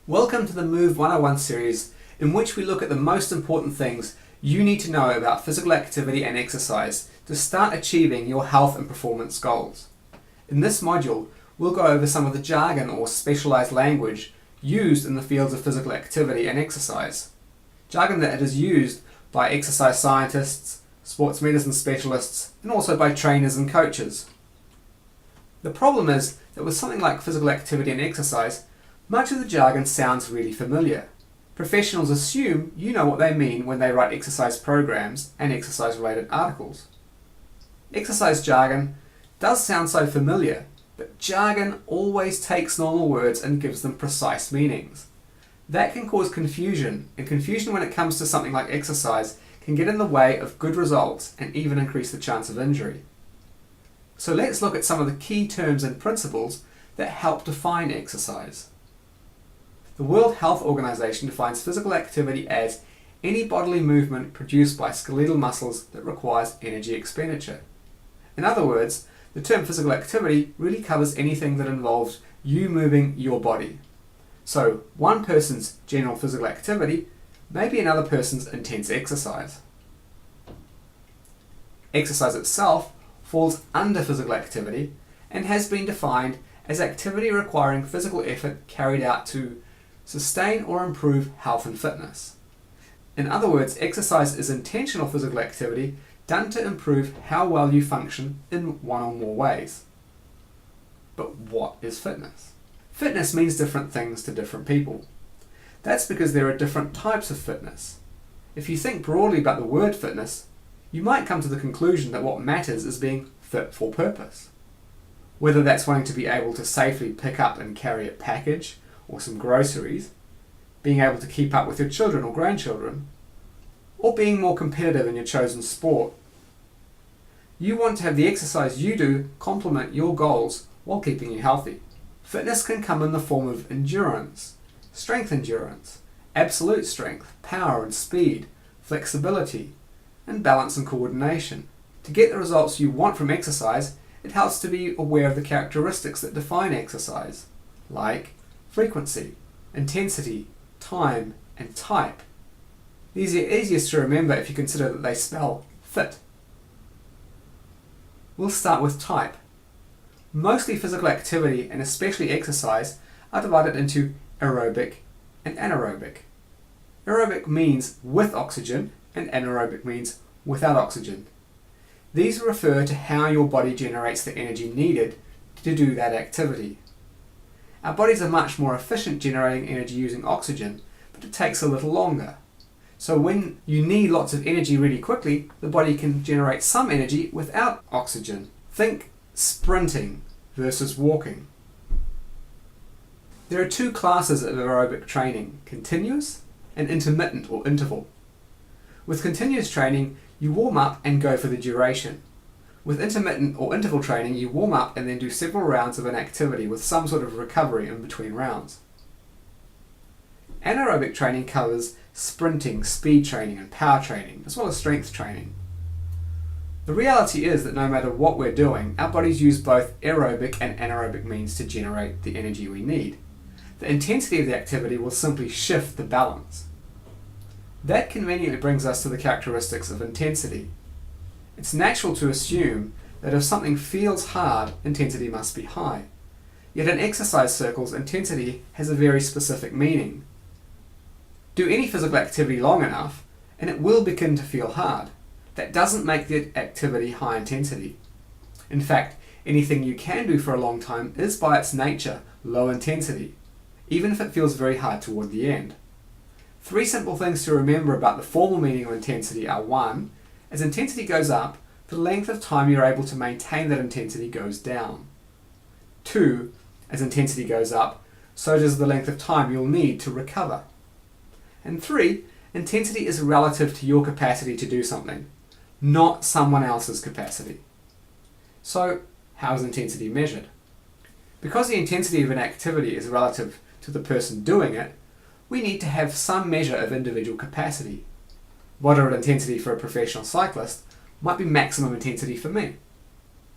Welcome to the MOVE101 series, in which we look at the most important things you need to know about physical activity and exercise to start achieving your health and performance goals. In this module, we'll go over some of the jargon or specialized language used in the fields of physical activity and exercise. Jargon that is used by exercise scientists, sports medicine specialists, and also by trainers and coaches. The problem is that with something like physical activity and exercise, much of the jargon sounds really familiar. Professionals assume you know what they mean when they write exercise programs and exercise-related articles. Exercise jargon does sound so familiar, but jargon always takes normal words and gives them precise meanings. That can cause confusion, and confusion when it comes to something like exercise can get in the way of good results and even increase the chance of injury. So let's look at some of the key terms and principles that help define exercise. The World Health Organization defines physical activity as any bodily movement produced by skeletal muscles that requires energy expenditure. In other words, the term physical activity really covers anything that involves you moving your body. So one person's general physical activity may be another person's intense exercise. Exercise itself falls under physical activity and has been defined as activity requiring physical effort carried out to sustain or improve health and fitness. In other words, exercise is intentional physical activity done to improve how well you function in one or more ways. But what is fitness? Fitness means different things to different people. That's because there are different types of fitness. If you think broadly about the word fitness, you might come to the conclusion that what matters is being fit for purpose. Whether that's wanting to be able to safely pick up and carry a package or some groceries, being able to keep up with your children or grandchildren, or being more competitive in your chosen sport. You want to have the exercise you do complement your goals while keeping you healthy. Fitness can come in the form of endurance, strength endurance, absolute strength, power and speed, flexibility, and balance and coordination. To get the results you want from exercise, it helps to be aware of the characteristics that define exercise, like frequency, intensity, time, and type. These are easiest to remember if you consider that they spell fit. We'll start with type. Mostly physical activity, and especially exercise, are divided into aerobic and anaerobic. Aerobic means with oxygen, and anaerobic means without oxygen. These refer to how your body generates the energy needed to do that activity. Our bodies are much more efficient generating energy using oxygen, but it takes a little longer. So when you need lots of energy really quickly, the body can generate some energy without oxygen. Think sprinting versus walking. There are two classes of aerobic training, continuous and intermittent or interval. With continuous training, you warm up and go for the duration. With intermittent or interval training, you warm up and then do several rounds of an activity with some sort of recovery in between rounds. Anaerobic training covers sprinting, speed training and power training, as well as strength training. The reality is that no matter what we're doing, our bodies use both aerobic and anaerobic means to generate the energy we need. The intensity of the activity will simply shift the balance. That conveniently brings us to the characteristics of intensity. It's natural to assume that if something feels hard, intensity must be high. Yet in exercise circles, intensity has a very specific meaning. Do any physical activity long enough, and it will begin to feel hard. That doesn't make the activity high intensity. In fact, anything you can do for a long time is by its nature low intensity, even if it feels very hard toward the end. Three simple things to remember about the formal meaning of intensity are: 1. As intensity goes up, the length of time you're able to maintain that intensity goes down. 2. As intensity goes up, so does the length of time you'll need to recover. And 3. Intensity is relative to your capacity to do something, not someone else's capacity. So, how is intensity measured? Because the intensity of an activity is relative to the person doing it, we need to have some measure of individual capacity. Moderate intensity for a professional cyclist might be maximum intensity for me.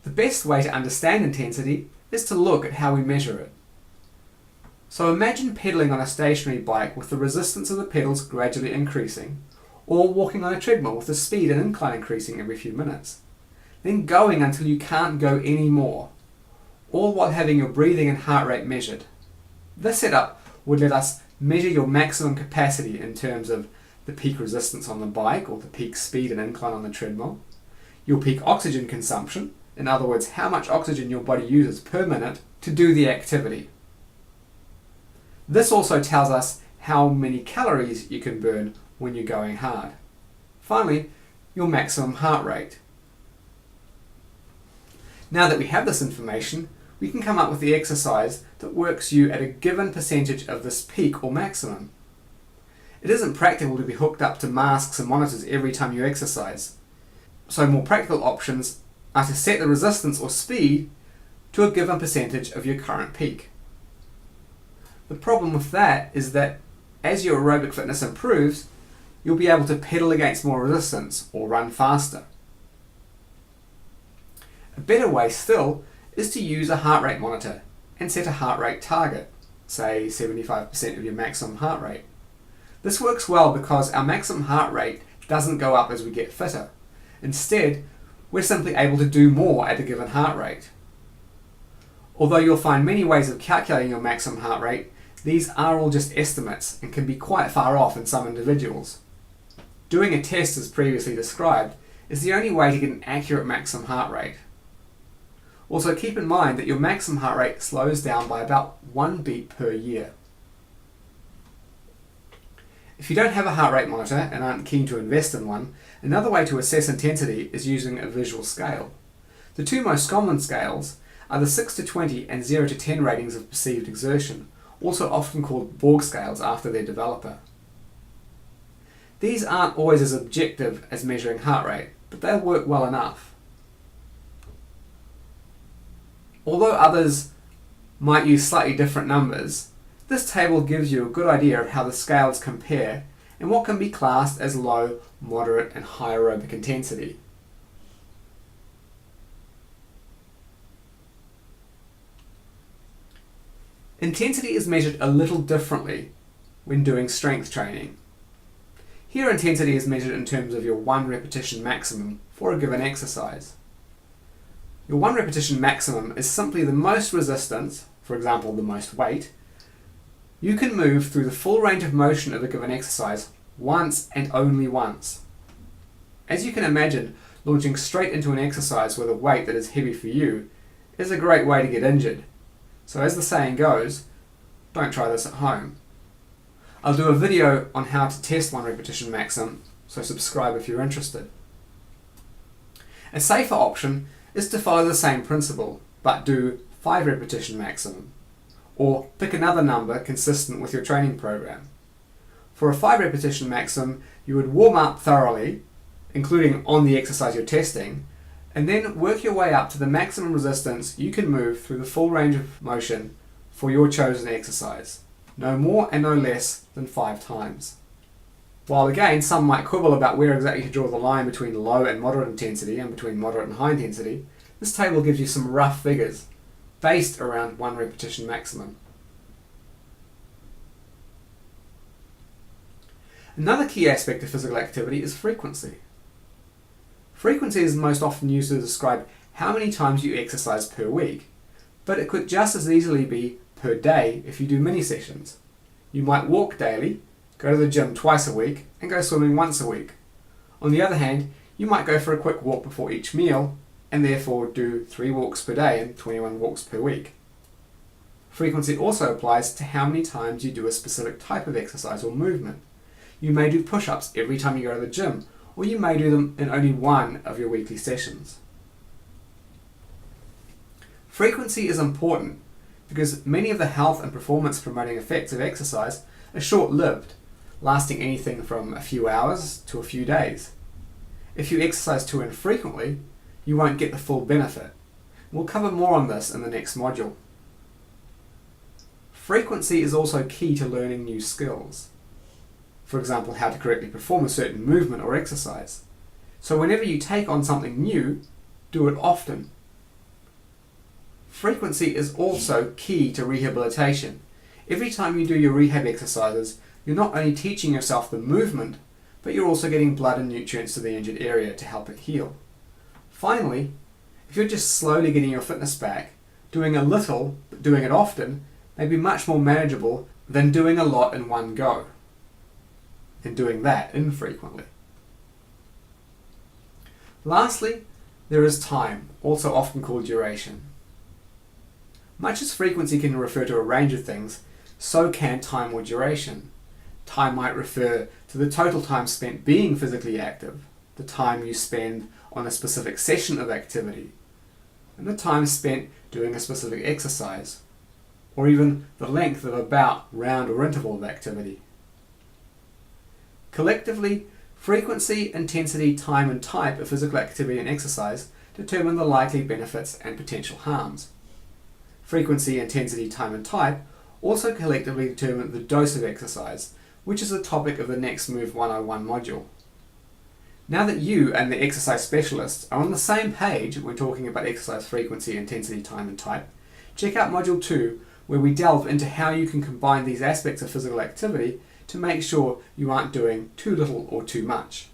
The best way to understand intensity is to look at how we measure it. So imagine pedaling on a stationary bike with the resistance of the pedals gradually increasing, or walking on a treadmill with the speed and incline increasing every few minutes. Then going until you can't go any more, all while having your breathing and heart rate measured. This setup would let us measure your maximum capacity in terms of the peak resistance on the bike or the peak speed and incline on the treadmill, your peak oxygen consumption, in other words, how much oxygen your body uses per minute to do the activity. This also tells us how many calories you can burn when you're going hard. Finally, your maximum heart rate. Now that we have this information, we can come up with the exercise that works you at a given percentage of this peak or maximum. It isn't practical to be hooked up to masks and monitors every time you exercise, so more practical options are to set the resistance or speed to a given percentage of your current peak. The problem with that is that as your aerobic fitness improves, you'll be able to pedal against more resistance or run faster. A better way still is to use a heart rate monitor and set a heart rate target, say 75% of your maximum heart rate. This works well because our maximum heart rate doesn't go up as we get fitter. Instead, we're simply able to do more at a given heart rate. Although you'll find many ways of calculating your maximum heart rate, these are all just estimates and can be quite far off in some individuals. Doing a test as previously described is the only way to get an accurate maximum heart rate. Also keep in mind that your maximum heart rate slows down by about 1 beat per year. If you don't have a heart rate monitor and aren't keen to invest in one, another way to assess intensity is using a visual scale. The two most common scales are the 6 to 20 and 0 to 10 ratings of perceived exertion, also often called Borg scales after their developer. These aren't always as objective as measuring heart rate, but they'll work well enough. Although others might use slightly different numbers, this table gives you a good idea of how the scales compare and what can be classed as low, moderate and high aerobic intensity. Intensity is measured a little differently when doing strength training. Here intensity is measured in terms of your 1 repetition maximum for a given exercise. Your 1 repetition maximum is simply the most resistance, for example the most weight, you can move through the full range of motion of a given exercise once and only once. As you can imagine, launching straight into an exercise with a weight that is heavy for you is a great way to get injured. So as the saying goes, don't try this at home. I'll do a video on how to test 1 repetition maximum, so subscribe if you're interested. A safer option is to follow the same principle, but do 5 repetition maximum, or pick another number consistent with your training program. For a 5 repetition maximum, you would warm up thoroughly, including on the exercise you're testing, and then work your way up to the maximum resistance you can move through the full range of motion for your chosen exercise. No more and no less than 5 times. While again, some might quibble about where exactly to draw the line between low and moderate intensity and between moderate and high intensity, this table gives you some rough figures based around 1 repetition maximum. Another key aspect of physical activity is frequency. Frequency is most often used to describe how many times you exercise per week, but it could just as easily be per day if you do mini sessions. You might walk daily, go to the gym twice a week, and go swimming once a week. On the other hand, you might go for a quick walk before each meal, and therefore do 3 walks per day and 21 walks per week. Frequency also applies to how many times you do a specific type of exercise or movement. You may do push-ups every time you go to the gym, or you may do them in only one of your weekly sessions. Frequency is important because many of the health and performance promoting effects of exercise are short-lived, lasting anything from a few hours to a few days. If you exercise too infrequently, you won't get the full benefit. We'll cover more on this in the next module. Frequency is also key to learning new skills. For example, how to correctly perform a certain movement or exercise. So whenever you take on something new, do it often. Frequency is also key to rehabilitation. Every time you do your rehab exercises, you're not only teaching yourself the movement, but you're also getting blood and nutrients to the injured area to help it heal. Finally, if you're just slowly getting your fitness back, doing a little, but doing it often, may be much more manageable than doing a lot in one go, and doing that infrequently. Lastly, there is time, also often called duration. Much as frequency can refer to a range of things, so can time or duration. Time might refer to the total time spent being physically active, the time you spend on a specific session of activity, and the time spent doing a specific exercise, or even the length of a bout, round, or interval of activity. Collectively, frequency, intensity, time, and type of physical activity and exercise determine the likely benefits and potential harms. Frequency, intensity, time, and type also collectively determine the dose of exercise, which is the topic of the next MOVE101 module. Now that you and the exercise specialists are on the same page when talking about exercise frequency, intensity, time, and type, check out Module 2, where we delve into how you can combine these aspects of physical activity to make sure you aren't doing too little or too much.